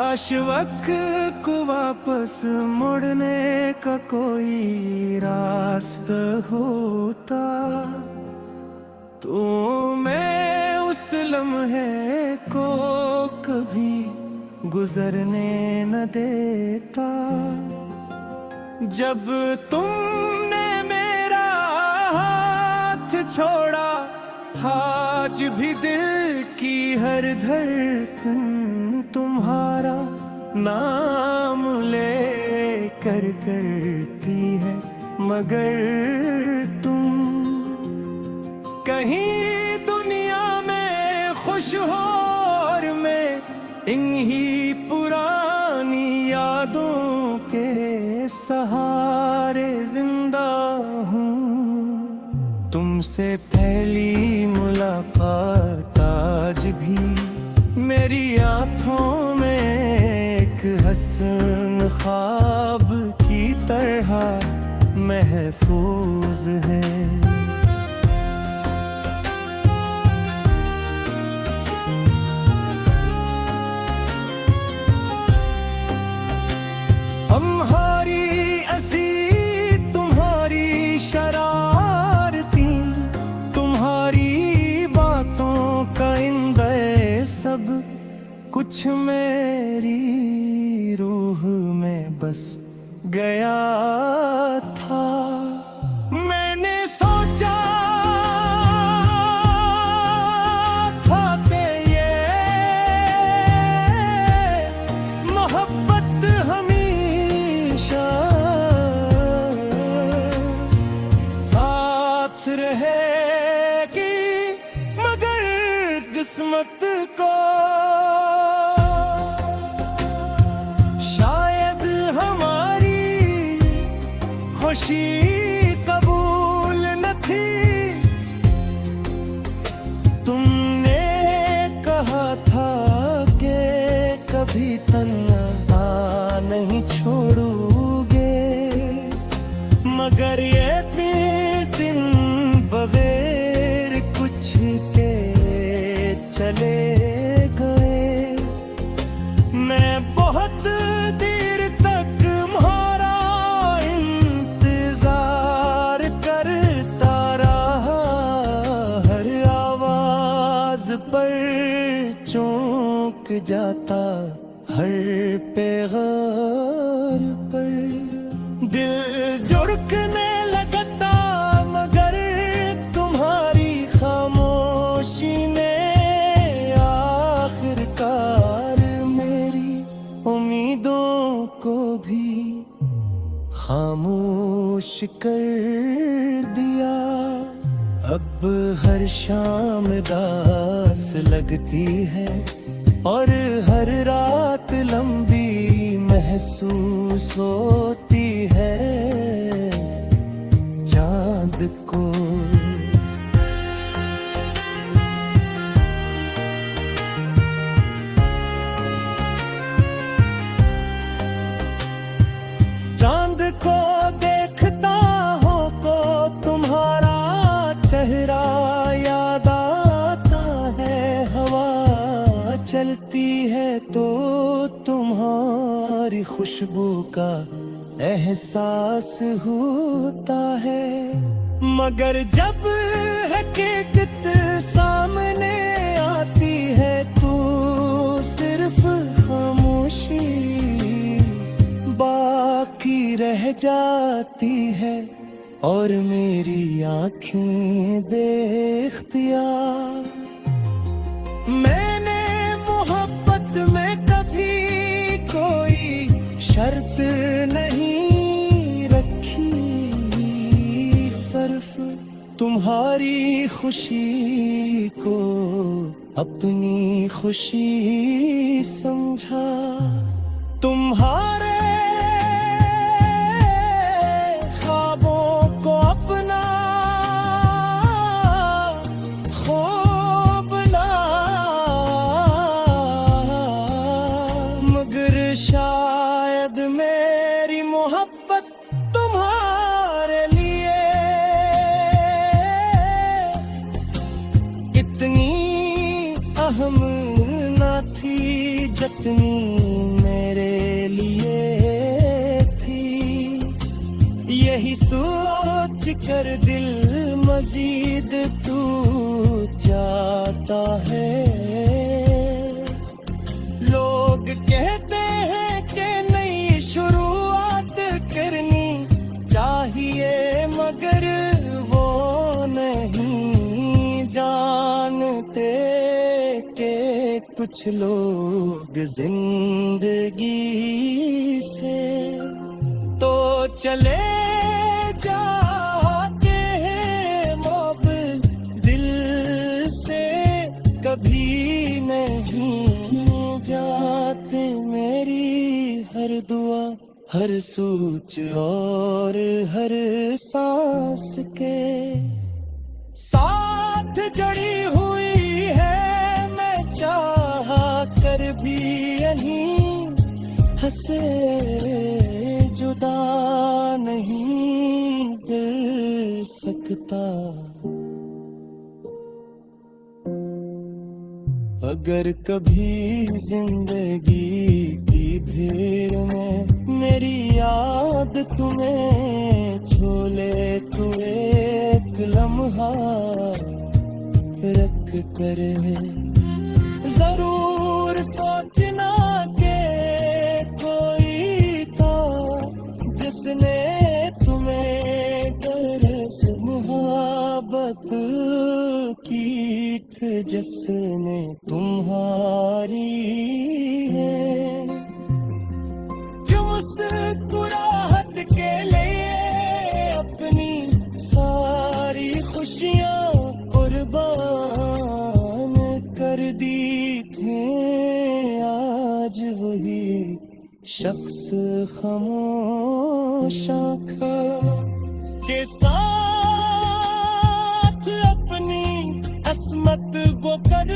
काश वक्त को वापस मुड़ने का कोई रास्ता होता तो मैं उस लम्हे को कभी गुजरने न देता। जब तुमने मेरा हाथ छोड़ा था, आज भी दिल की हर धड़कन तुम्हारा नाम ले कर करती है। मगर तुम कहीं दुनिया में खुश हो और मैं इन्हीं पुरानी यादों के सहारे जिंदा हूँ। तुमसे पहली मुलाकात आज भी मेरी आँखों में एक हसन ख्वाब की तरह महफूज है। हमारी असी तुम्हारी शरारती, तुम्हारी बातों का इंदे सब कुछ मेरी रूह में बस गया था। मैंने सोचा था कि ये मोहब्बत हमेशा साथ रहेगी, मगर किस्मत को शायद हमारी खुशी कबूल न थी। तुमने कहा था कि कभी तन्हा नहीं छोड़ोगे, मगर ये भी दिन बगैर कुछ के चले गए। मैं बहुत देर तक तुम्हारा इंतजार करता रहा, हर आवाज पर चौंक जाता, हर पैगाम पर दिल धड़कने लगता। मगर तुम्हारी खामोशी ने आखिरकार मेरी उम्मीदों को भी खामोश कर दिया। अब हर शाम दास लगती है और हर रात लंबी महसूस होती है चांद को। चांद को देखता हूँ को तुम्हारा चेहरा याद आता है, हवा चलती है तो तुम्हारी खुशबू का एहसास होता है। मगर जब हकीकत सामने आती है तो सिर्फ खामोशी बाकी रह जाती है और मेरी आँखें बेख्तियार। मैंने मोहब्बत में कभी कोई शर्त नहीं रखी, सिर्फ तुम्हारी खुशी को अपनी खुशी समझा। तुम्हारे ख्वाबों को अपना ख्वाब बना, मगर शायद मेरी मोहब्बत तुम्हारे लिए इतनी अहम न थी जितनी कर दिल मजीद टूट जाता है। लोग कहते हैं कि नई शुरुआत करनी चाहिए, मगर वो नहीं जानते कि कुछ लोग जिंदगी से तो चले जाते हैं, मोब दिल से कभी नहीं जाते। मेरी हर दुआ, हर सोच और हर सांस के साथ जड़ी हुई है। मैं चाह कर भी नहीं हंसे जुदा नहीं कर सकता। अगर कभी जिंदगी की भीड़ में मेरी याद तुम्हें छोले तो एक लम्हा रख कर जरूर सोचना के कोई था जिसने तुम्हें तरस मोहब्बत की थी, जिसने तुम्हारी है। क्यों मुस्कुराहट के लिए अपनी सारी खुशियां कुर्बान कर दी थी। आज वही शख्स खामोश के साथ अपनी असमत वो कर